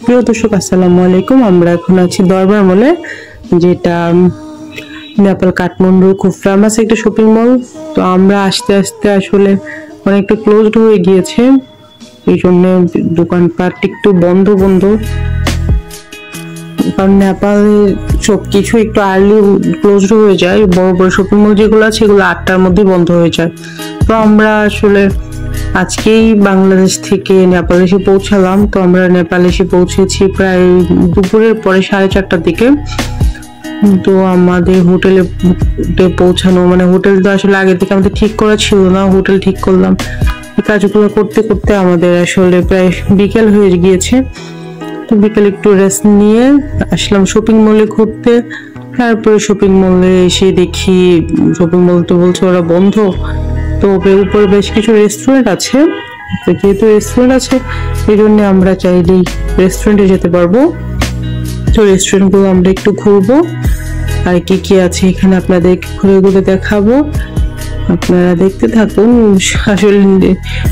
প্রিয় দর্শক আসসালামু আলাইকুম। আমরা এখন আছি দরবার মলে, যেটা নেপাল কাঠমান্ডুর খুব ফেমাস একটা শপিং মল। তো আমরা আস্তে আস্তে আসলে অনেকটা ক্লোজড হয়ে গিয়েছে, এই জন্য দোকানপাট একটু বন্ধ বন্ধ, কারণ নেপালে সবকিছু একটু আর্লি ক্লোজড হয়ে যায়। বড় বড় শপিং মল যেগুলো আছে এগুলো 8টার মধ্যে বন্ধ হয়ে যায়। তো আমরা আসলে আজকেই বাংলাদেশ থেকে নেপাল এসে পৌঁছালাম। তো আমরা নেপাল এসে পৌঁছেছি প্রায় দুপুরের পরে 4:30টার দিকে। তো আমাদের হোটেলে পৌঁছানো মানে হোটেল তো আসলে আগে থেকে আমাদের ঠিক করা ছিল না, হোটেল ঠিক করলাম। এই কাজগুলো করতে করতে আমাদের আসলে প্রায় বিকেল হয়ে গিয়েছে। তো বিকেল একটু রেস্ট নিয়ে আসলাম শপিং মলে ঘুরতে। তারপরে শপিং মলে এসে দেখি শপিং মল তো বলছে ওরা বন্ধ। তো উপরে বেশ কিছু রেস্টুরেন্ট আছে, তো যেহেতু রেস্টুরেন্ট আছে এই জন্য আমরা চাইলেই রেস্টুরেন্টে যেতে পারবো। তো রেস্টুরেন্টগুলো আমরা একটু ঘুরবো, আর কি কি আছে এখানে আপনাদের ঘুরে ঘুরে দেখাবো, আপনারা দেখতে থাকুন। আসলে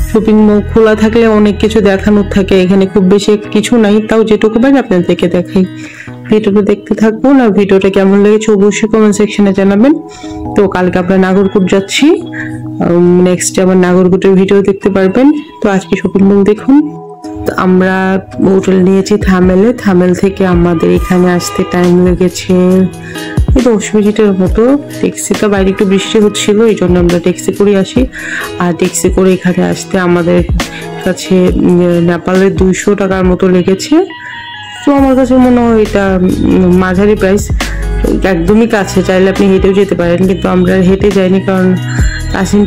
শপিং মল খোলা থাকলে অনেক কিছু দেখানোর থাকে, এখানে খুব বেশি কিছু নাই, তাও যেটুকু পারি আপনাদেরকে দেখাই। ভিডিওটা দেখতে থাকুন, আর ভিডিওটা কেমন লেগেছে অবশ্যই কমেন্ট সেকশনে জানাবেন। তো কালকে আমরা নাগরকোট যাচ্ছি, নেক্সট আবার নাগরকোটের ভিডিও দেখতে পারবেন। তো আজকে শপিং মল দেখুন। আমরা হোটেল নিয়েছি থামেলে, থামেল থেকে আমাদের এখানে আসতে টাইম লেগেছে 10 মিনিটের মতো। ট্যাক্সিটা বাইরে একটু বৃষ্টি হচ্ছিল, এই জন্য আমরা ট্যাক্সি করে আসি। আর ট্যাক্সি করে এখানে আসতে আমাদের কাছে নেপালের 200 টাকার মতো লেগেছে। তো আমার কাছে মনে হয় এটা মাঝারি প্রাইস, একদমই কাছে, চাইলে আপনি হেঁটেও যেতে পারেন। কিন্তু আমরা হেঁটে যাইনি, কারণ তাসিন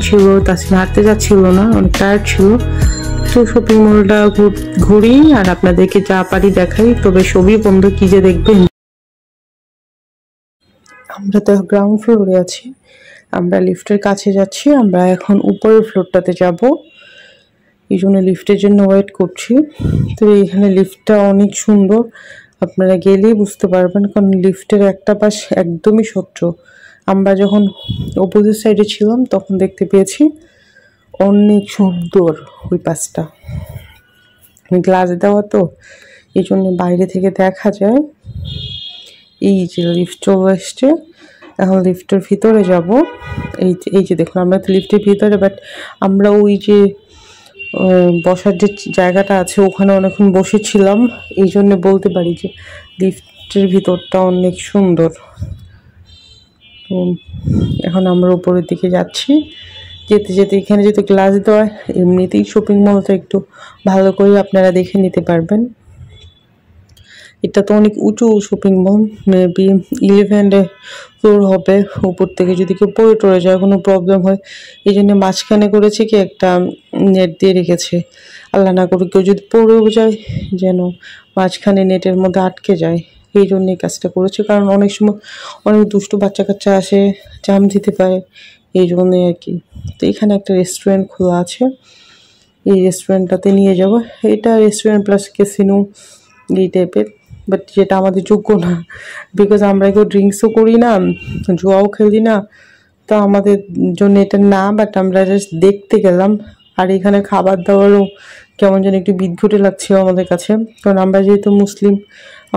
হাঁটতে যাচ্ছিল না, অনেক টায়ার্ড ছিল। তো শপিং মলটা ঘুরি আর আপনাদেরকে যা পারি দেখাই, তবে সবই বন্ধ, কি যে দেখবেন। আমরা তো গ্রাউন্ড ফ্লোরে আছি, আমরা লিফটের কাছে যাচ্ছি। আমরা এখন উপরের ফ্লোরটাতে যাব, এই জন্য লিফটের জন্য ওয়েট করছি। তো এখানে লিফটটা অনেক সুন্দর, আপনারা গেলেই বুঝতে পারবেন, কারণ লিফটের একটা পাশ একদমই স্বচ্ছ। আমরা যখন অপোজিট সাইডে ছিলাম তখন দেখতে পেয়েছি অনেক সুন্দর ওই পাশটা, গ্লাস দেওয়া, তো এই জন্য বাইরে থেকে দেখা যায়। এই যে লিফট চলে এসছে, এখন লিফটের ভিতরে যাব। এই যে দেখুন, আমরা তো লিফটের ভিতরে, বাট আমরা ওই যে বসার যে জায়গাটা আছে ওখানে অনেকক্ষণ বসেছিলাম, এই জন্য বলতে পারি যে লিফটের ভিতরটা অনেক সুন্দর। তো এখন আমরা উপরের দিকে যাচ্ছি। যেতে যেতে এখানে যেহেতু গ্লাস দেওয়া, এমনিতেই শপিং মলটা একটু ভালো করে আপনারা দেখে নিতে পারবেন। এটা তো অনেক উঁচু শপিং মল, মেবি 11 ফ্লোর হবে। উপর থেকে যদি কেউ পড়ে টরে যায়, কোনো প্রবলেম হয়, এই জন্য মাঝখানে করেছে কি একটা নেট দিয়ে রেখেছে, আল্লাহ না করে কেউ যদি পড়েও যায় যেন মাঝখানে নেটের মধ্যে আটকে যায়, এই জন্য এই কাজটা করেছে। কারণ অনেক সময় অনেক দুষ্টু বাচ্চা কাচ্চা আসে, জাম দিতে পারে, এই জন্যই আর কি। তো এখানে একটা রেস্টুরেন্ট খোলা আছে, এই রেস্টুরেন্টটাতে নিয়ে যাব। এটা রেস্টুরেন্ট প্লাস ক্যাসিনো এই টাইপের, বাট যেটা আমাদের যোগ্য না, বিকজ আমরা কেউ ড্রিঙ্কসও করি না, জুয়াও খেলি না, তো আমাদের জন্য এটা না। বাট আমরা জাস্ট দেখতে গেলাম। আর এখানে খাবার দাবারও কেমন যেন একটু বিদঘুটে লাগছিল আমাদের কাছে, কারণ আমরা যেহেতু মুসলিম,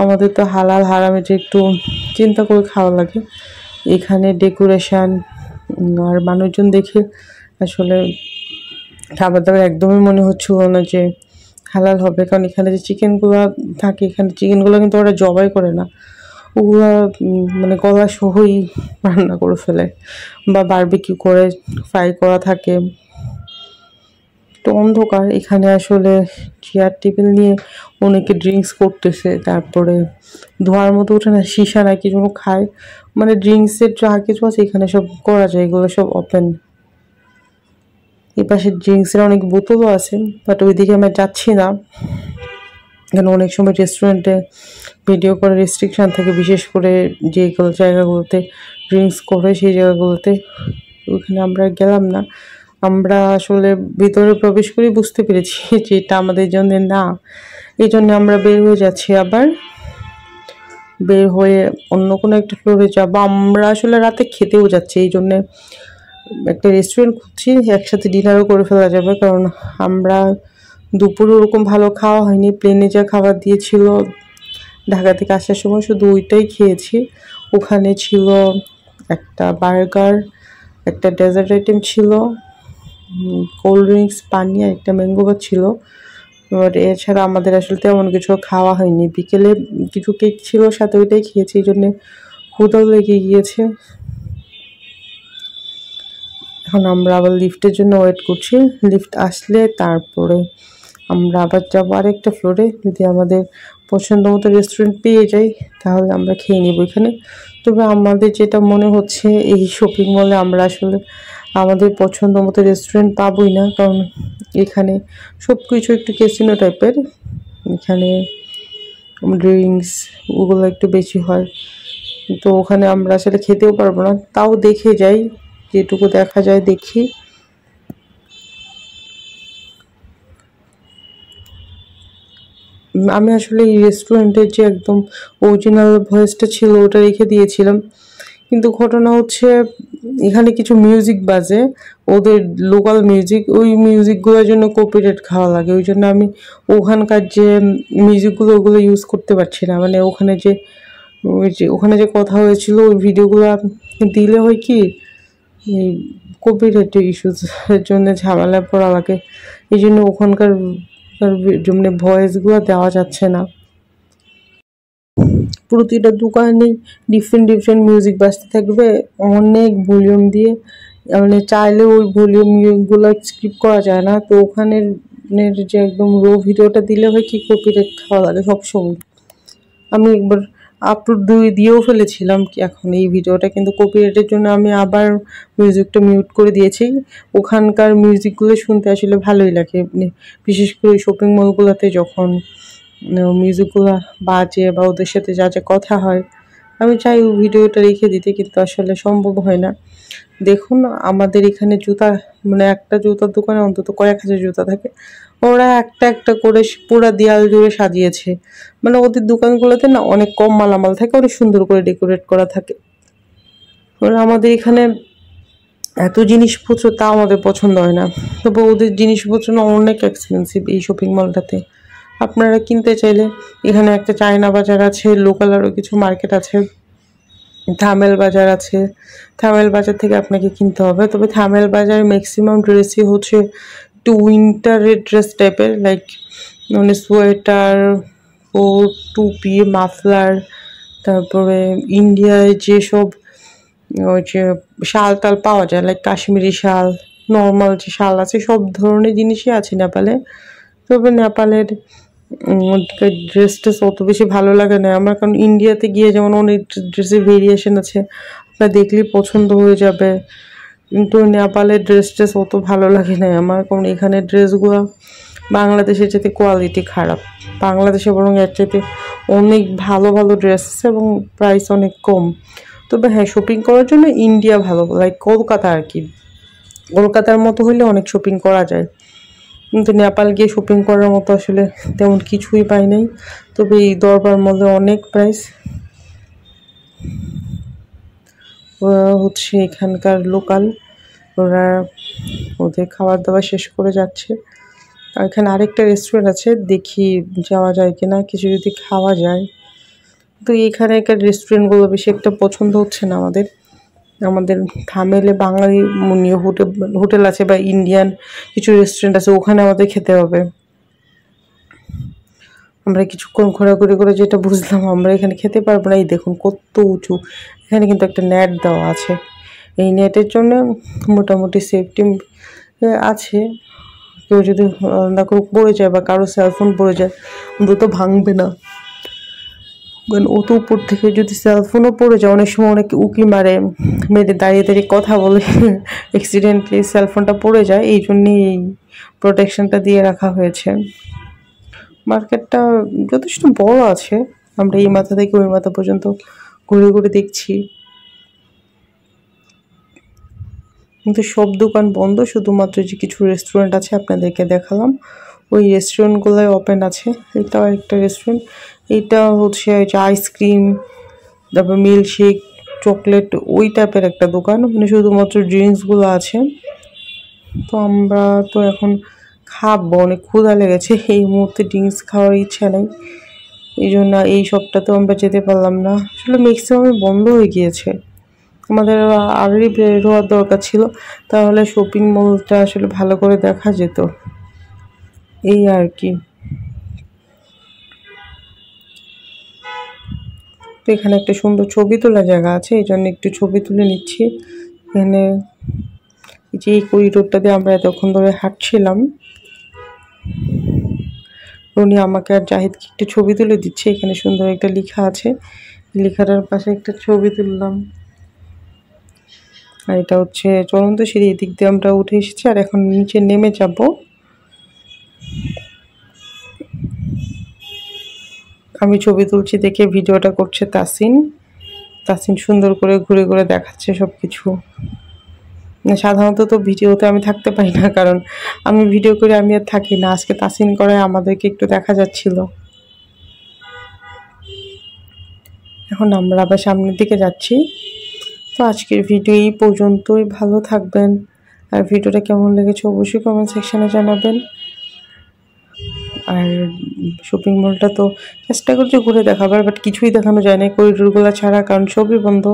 আমাদের তো হালাল হারামে যে একটু চিন্তা করে খাওয়া লাগে। এখানে ডেকোরেশন আর মানুষজন দেখে আসলে খাবার দাবার একদমই মনে হচ্ছিল না যে হালাল হবে, কারণ এখানে যে চিকেনগুলো থাকে, এখানে চিকেনগুলো কিন্তু ওরা জবাই করে না, ওগুলো মানে গলা সহই রান্না করে ফেলে বা বারবিকিউ করে ফ্রাই করা থাকে। তো অন্ধকার এখানে আসলে চেয়ার টেবিল নিয়ে অনেকে ড্রিঙ্কস করতেছে, তারপরে ধোয়ার মতো ওঠে না, সীসা নাকি যেন খায়, মানে ড্রিঙ্কসের যা কিছু আছে এখানে সব করা যায়, এগুলো সব ওপেন। এই পাশে ড্রিঙ্কসের অনেক বোতলও আছে, বাট ওইদিকে আমরা যাচ্ছি না, কেন অনেক সময় রেস্টুরেন্টে ভিডিও করার রেস্ট্রিকশান থাকে, বিশেষ করে যেগুলো জায়গাগুলোতে ড্রিঙ্কস করে সেই জায়গাগুলোতে, ওইখানে আমরা গেলাম না। আমরা আসলে ভিতরে প্রবেশ করে বুঝতে পেরেছি যে এটা আমাদের জন্য না, এই জন্য আমরা বের হয়ে যাচ্ছি। আবার বের হয়ে অন্য কোনো একটা ফ্লোরে যাবো। আমরা আসলে রাতে খেতেও যাচ্ছি, এই জন্যে একটা রেস্টুরেন্ট খুঁজছি, একসাথে ডিনারও করে ফেলা যাবে, কারণ আমরা দুপুরে ওরকম ভালো খাওয়া হয়নি, প্লেনে যা খাবার দিয়েছিল ঢাকা থেকে আসার সময় শুধু ওইটাই খেয়েছি। ওখানে ছিল একটা বার্গার, একটা ডেজার্ট আইটেম ছিল, কোল্ড ড্রিঙ্কস, পানি আর একটা ম্যাঙ্গো ভাত ছিল। এবার এছাড়া আমাদের আসলে তেমন কিছু খাওয়া হয়নি। বিকেলে কিছু কেক ছিল, সাথে ওইটাই খেয়েছি, এই জন্যে ক্ষুধাও লেগে গিয়েছে। এখন আমরা আবার লিফটের জন্য ওয়েট করছি। লিফট আসলে তারপরে আমরা আবার যাবো আরেকটা ফ্লোরে। যদি আমাদের পছন্দ মতো রেস্টুরেন্ট পেয়ে যাই তাহলে আমরা খেয়ে নেব এখানে। তবে আমাদের যেটা মনে হচ্ছে এই শপিং মলে আমরা আসলে আমাদের পছন্দ মতো রেস্টুরেন্ট পাবোই না, কারণ এখানে সব কিছু একটু ক্যাসিনো টাইপের। এখানে ড্রিঙ্কস ওগুলো একটু বেশি হয়, তো ওখানে আমরা আসলে খেতেও পারবো না। তাও দেখে যাই, যেটুকু দেখা যায় দেখি। আমি আসলে এই রেস্টুরেন্টের যে একদম অরিজিনাল ভয়েসটা ছিল ওটা রেখে দিয়েছিলাম, কিন্তু ঘটনা হচ্ছে এখানে কিছু মিউজিক বাজে, ওদের লোকাল মিউজিক, ওই মিউজিকগুলোর জন্য কপিরাইট খাওয়া লাগে। ওই জন্য আমি ওখানকার যে মিউজিকগুলো ওগুলো ইউজ করতে পারছি না। মানে ওখানে যে কথা হয়েছিল ওই ভিডিওগুলো দিলে হয় কি এই কপিরাইট ইস্যুসের জন্য ঝামেলায় পড়া লাগে, এই জন্য ওখানকার মানে ভয়েসগুলো দেওয়া যাচ্ছে না। প্রতিটা দোকানেই ডিফারেন্ট মিউজিক বাজতে থাকবে অনেক ভলিউম দিয়ে, মানে চাইলে ওই ভলিউমগুলো স্কিপ করা যায় না। তো ওখানের যে একদম রো ভিডিওটা দিলে হয় কি কপিরাইট খাওয়া লাগে সবসময়। আমি একবার আপলোড দিয়েও ফেলেছিলাম কি এখন এই ভিডিওটা, কিন্তু কপিরাইটের জন্য আমি আবার মিউজিকটা মিউট করে দিয়েছি। ওখানকার মিউজিকগুলো শুনতে আসলে ভালোই লাগে, মানে বিশেষ করে শপিং মলগুলোতে যখন মিউজিকগুলো বাজে বা ওদের সাথে যা যা কথা হয়, আমি চাই ওই ভিডিওটা রেখে দিতে, কিন্তু আসলে সম্ভব হয় না। দেখুন আমাদের এখানে জুতা, মানে একটা জুতার দোকানে অন্তত কয়েক হাজার জুতা থাকে, ওরা একটা একটা করে পুরা দেয়াল জুড়ে সাজিয়েছে। মানে ওদের দোকানগুলোতে না অনেক কম মালামাল থাকে, অনেক সুন্দর করে ডেকোরেট করা থাকে। ওরা আমাদের এখানে এত জিনিসপত্র তা আমাদের পছন্দ হয় না, তবে ওদের জিনিসপত্র না অনেক এক্সপেন্সিভ এই শপিং মলটাতে। আপনারা কিনতে চাইলে এখানে একটা চায়না বাজার আছে, লোকাল আরও কিছু মার্কেট আছে, থামেল বাজার আছে। থামেল বাজার থেকে আপনাকে কিনতে হবে, তবে থামেল বাজারে ম্যাক্সিমাম ড্রেসই হচ্ছে একটু উইন্টারের ড্রেস টাইপের, লাইক মানে সোয়েটার, কোট, টুপি, মাফলার, তারপরে ইন্ডিয়ায় যেসব ওই যে শাল টাল পাওয়া যায়, লাইক কাশ্মীরি শাল, নর্মাল যে শাল আছে সব ধরনের জিনিসই আছে নেপালে। তবে নেপালের ড্রেসটা অত বেশি ভালো লাগে না আমার, কারণ ইন্ডিয়াতে গিয়ে যেমন অনেক ড্রেসের ভেরিয়েশন আছে, আপনার দেখলেই পছন্দ হয়ে যাবে, কিন্তু নেপালের ড্রেস অত ভালো লাগে না আমার, কারণ এখানে ড্রেসগুলো বাংলাদেশের চাইতে কোয়ালিটি খারাপ। বাংলাদেশে বরং এর চাইতে অনেক ভালো ভালো ড্রেস আছে এবং প্রাইস অনেক কম। তবে হ্যাঁ, শপিং করার জন্য ইন্ডিয়া ভালো, লাইক কলকাতা আর কি, কলকাতার মতো হইলে অনেক শপিং করা যায়। কিন্তু নেপাল গিয়ে শপিং করার মতো আসলে তেমন কিছুই পাই নাই। তবে এই দরবার মলে অনেক প্রাইস। ওরা হচ্ছে এখানকার লোকাল, ওরা ওদের খাবার দাবার শেষ করে যাচ্ছে। আর এখানে আরেকটা রেস্টুরেন্ট আছে, দেখি যাওয়া যায় কিনা, কিছু যদি খাওয়া যায়। তো এখানকার রেস্টুরেন্টগুলো বেশি একটা পছন্দ হচ্ছে না আমাদের। আমাদের থামেলে বাঙালি হোটেল আছে বা ইন্ডিয়ান কিছু রেস্টুরেন্ট আছে, ওখানে আমাদের খেতে হবে। আমরা কিছুক্ষণ ঘোরাঘুরি করে যেটা বুঝলাম আমরা এখানে খেতে পারবো না। এই দেখুন কত উঁচু, এখানে কিন্তু একটা নেট দেওয়া আছে, এই নেটের জন্য মোটামুটি সেফটি আছে। কেউ যদি না কেউ পড়ে যায় বা কারো সেলফোন পড়ে যায় অন্তত ভাঙবে না, কারণ অত উপর থেকে যদি সেলফোনও পড়ে যায় অনেক সময় অনেকে উকি মেরে দাঁড়িয়ে দাঁড়িয়ে কথা বলে অ্যাক্সিডেন্টলি সেলফোনটা পড়ে যায়, এই জন্যই এই প্রোটেকশনটা দিয়ে রাখা হয়েছে। মার্কেটটা যথেষ্ট বড় আছে, আমরা এই মাথা থেকে ওই মাথা পর্যন্ত ঘুরে ঘুরে দেখছি, কিন্তু সব দোকান বন্ধ, শুধুমাত্র যে কিছু রেস্টুরেন্ট আছে আপনাদেরকে দেখালাম ওই রেস্টুরেন্টগুলোই ওপেন আছে। এটাও একটা রেস্টুরেন্ট, এটা হচ্ছে যে আইসক্রিম, তারপর মিল্কশেক, চকলেট ওই টাইপের একটা দোকান, মানে শুধুমাত্র ড্রিঙ্কসগুলো আছে। তো আমরা তো এখন খাবো, অনেক ক্ষুধা লেগেছে। এই মুহূর্তে ড্রিঙ্কস খাওয়ার ইচ্ছা নেই, এই জন্য এই সপ্তাহতেও আমরা যেতে পারলাম না। আসলে ম্যাক্সিমামই বন্ধ হয়ে গিয়েছে। আমাদের আগেই বের হওয়ার দরকার ছিল, তাহলে শপিং মলটা আসলে ভালো করে দেখা যেত, এই আর কি। তো এখানে একটা সুন্দর ছবি তোলার জায়গা আছে, এই জন্য একটু ছবি তুলে নিচ্ছি। এখানে যে এই করিডোরটা দিয়ে আমরা এতক্ষণ ধরে হাঁটছিলাম, উনি আমাকে আর জাহিদকে একটু ছবি তুলে দিচ্ছে। এখানে সুন্দর একটা লেখা আছে, লেখাটার পাশে একটা ছবি তুললাম। আর এটা হচ্ছে চলন্ত সিঁড়ি, এদিক দিয়ে আমরা উঠে এসেছি আর এখন নিচে নেমে যাব। আমি ছবি তুলছি দেখে ভিডিওটা করছে তাসিন। তাসিন সুন্দর করে ঘুরে ঘুরে দেখাচ্ছে সব কিছু। সাধারণত তো ভিডিওতে আমি থাকতে পারি না, কারণ আমি ভিডিও করে আমি আর থাকি না। আজকে তাসিন করায় আমাদেরকে একটু দেখা যাচ্ছিল। এখন আমরা আবার সামনের দিকে যাচ্ছি। তো আজকের ভিডিও এই পর্যন্তই, ভালো থাকবেন। আর ভিডিওটা কেমন লেগেছে অবশ্যই কমেন্ট সেকশনে জানাবেন। আর শপিং মলটা তো চেষ্টা করছি ঘুরে দেখাবার, বাট কিছুই দেখানো যায় না করিডোরগুলো ছাড়া, কারণ সবই বন্ধ।